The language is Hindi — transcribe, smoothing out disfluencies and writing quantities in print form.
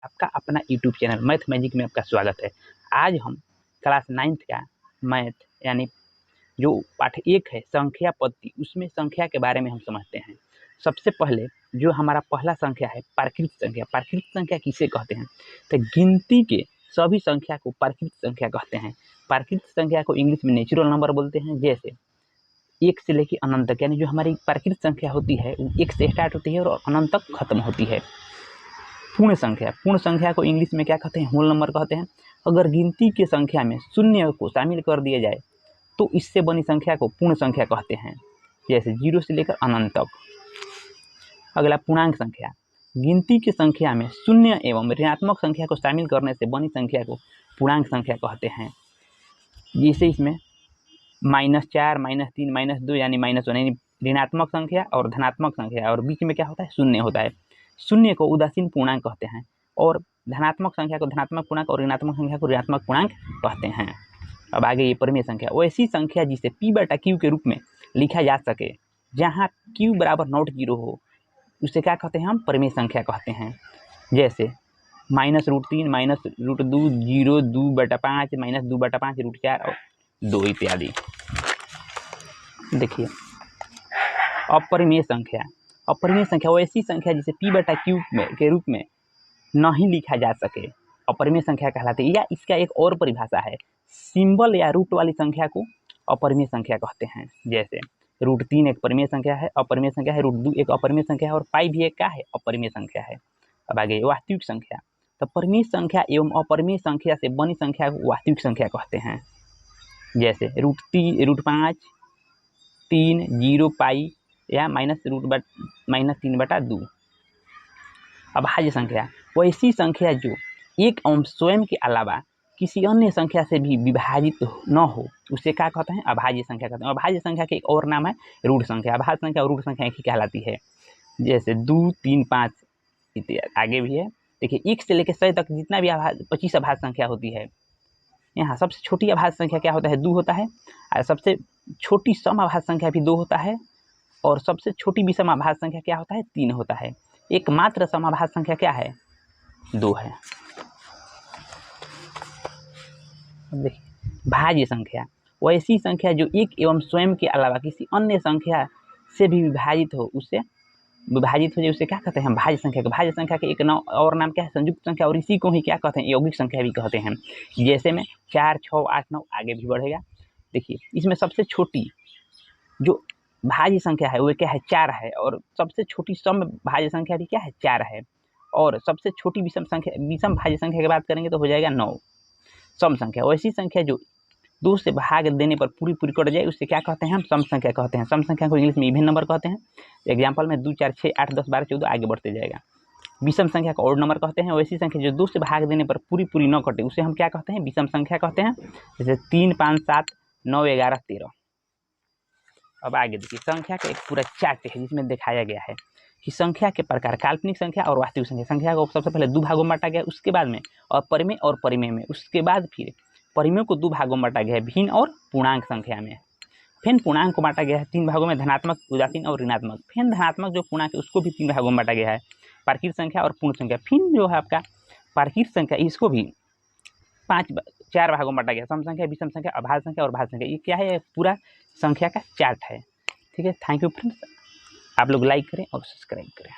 आपका अपना यूट्यूब चैनल मैथ मैजिक में आपका स्वागत है। आज हम क्लास 9th का मैथ यानी जो पाठ 1 है संख्या पद्धति, उसमें संख्या के बारे में हम समझते हैं। सबसे पहले जो हमारा पहला संख्या है प्राकृत संख्या। प्राकृत संख्या किसे कहते हैं? तो गिनती के सभी संख्या को प्राकृत संख्या कहते हैं। प्राकृत संख्या को इंग्लिश में नेचुरल नंबर बोलते हैं। जैसे 1 से लेकर अनंत तक, यानी जो हमारी प्राकृत संख्या होती है वो 1 से स्टार्ट होती है और अनंत तक खत्म होती है। पूर्ण संख्या, पूर्ण संख्या को इंग्लिश में क्या कहते हैं? होल नंबर कहते हैं। अगर गिनती की संख्या में शून्य को शामिल कर दिया जाए तो इससे बनी संख्या को पूर्ण संख्या कहते हैं। जैसे 0 से लेकर अनंत तक। अगला पूर्णांक संख्या, गिनती की संख्या में शून्य एवं ऋणात्मक संख्या को शामिल करने से बनी संख्या को पूर्णांक संख्या कहते हैं। जैसे इसमें -4, -3, -2 यानी -1 यानी ऋणात्मक संख्या और धनात्मक संख्या, और बीच में क्या होता है? शून्य होता है। शून्य को उदासीन पूर्णांक कहते हैं और धनात्मक संख्या को धनात्मक पूर्णांक और ऋणात्मक संख्या को ऋणात्मक पूर्णांक कहते हैं। अब आगे ये परिमेय संख्या, वो ऐसी संख्या जिसे p/q के रूप में लिखा जा सके जहाँ q बराबर नॉट 0 हो, उसे क्या कहते हैं? हम परिमेय संख्या कहते हैं। जैसे -√3, -√2, 0, 2/5, -2/5, √4 और 2 इत्यादि। देखिए अपरिमेय संख्या, अपरिमेय संख्या वो ऐसी संख्या जिसे p/q के रूप में नहीं लिखा जा सके, अपरिमेय संख्या कहलाती है। या इसका एक और परिभाषा है, सिंबल या रूट वाली संख्या को अपरिमेय संख्या कहते हैं। जैसे √3 एक परिमेय संख्या है, अपरिमेय संख्या है। √2 एक अपरिमेय संख्या है और पाई भी एक क्या है? अपरिमेय संख्या है। अब आगे वास्तविक संख्या, तो परिमेय संख्या एवं अपरिमेय संख्या से बनी संख्या को वास्तविक संख्या कहते हैं। जैसे √5, 3, 0 पाई या -3/2। अब अभाज्य संख्या, वो ऐसी संख्या जो एक अंश स्वयं के अलावा किसी अन्य संख्या से भी विभाजित न हो, उसे क्या कहते हैं? अभाज्य संख्या कहते हैं। अभाज्य संख्या के एक और नाम है रूढ़ संख्या। अभाज्य संख्या और रूढ़ संख्या एक ही कहलाती है। जैसे 2, 3, 5 इत्यादि आगे भी है। देखिए 1 से लेकर 100 तक जितना भी 25 अभाज्य संख्या होती है, यहाँ सबसे छोटी अभाज्य संख्या क्या होता है? 2 होता है। और सबसे छोटी सम अभाज्य संख्या भी 2 होता है और सबसे छोटी विषम अभाज्य संख्या क्या होता है? 3 होता है। एकमात्र समअभाज्य संख्या क्या है? 2 है। देखिए भाज्य संख्या, वो ऐसी संख्या जो एक एवं स्वयं के अलावा किसी अन्य संख्या से भी विभाजित हो, उसे विभाजित हो जाए, उसे क्या कहते हैं? भाज्य संख्या। भाज्य संख्या के एक और नाम क्या है? संयुक्त संख्या। और इसी को ही क्या कहते हैं? यौगिक संख्या भी कहते हैं। जैसे में 4, 6, 8, 9 आगे भी बढ़ेगा। देखिए इसमें सबसे छोटी जो भाज्य संख्या है वो क्या है? 4 है। और सबसे छोटी सम भाज्य संख्या भी क्या है? 4 है। और सबसे छोटी विषम भाज्य संख्या की बात करेंगे तो हो जाएगा 9। सम संख्या, वैसी संख्या जो 2 से भाग देने पर पूरी कट जाए, उससे क्या कहते हैं? हम सम संख्या कहते हैं। सम संख्या को इंग्लिश में इवन नंबर कहते हैं। एग्जाम्पल में 2, 4, 6, 8, 10, 12, 14 आगे बढ़ते जाएगा। विषम संख्या को ऑड नंबर कहते हैं। वैसी संख्या जो 2 से भाग देने पर पूरी न कटे, उसे हम क्या कहते हैं? विषम संख्या कहते हैं। जैसे 3, 5, 7, 9, 11, 13। अब आगे देखिए संख्या का एक पूरा चार्ट है जिसमें दिखाया गया है कि संख्या के प्रकार काल्पनिक संख्या और वास्तविक संख्या। संख्या को सबसे पहले 2 भागों में बांटा गया, उसके बाद में अपरिमेय और परिमेय में, उसके बाद फिर परिमेय को 2 भागों में बांटा गया है, भिन्न और पूर्णांक संख्या में। फिर पूर्णांक को बांटा गया है 3 भागों में, धनात्मक, उदासीन और ऋणात्मक। फिर धनात्मक जो पूर्णांक है उसको भी 3 भागों में बांटा गया है, प्राकृत संख्या और पूर्ण संख्या। फिर जो है आपका प्राकृत संख्या, इसको भी 4 भागों में बांटा गया, सम संख्या, विषम संख्या, अभाज्य संख्या और भाज्य संख्या। ये क्या है? पूरा संख्या का चार्ट है। ठीक है, थैंक यू फ्रेंड्स। आप लोग लाइक करें और सब्सक्राइब करें।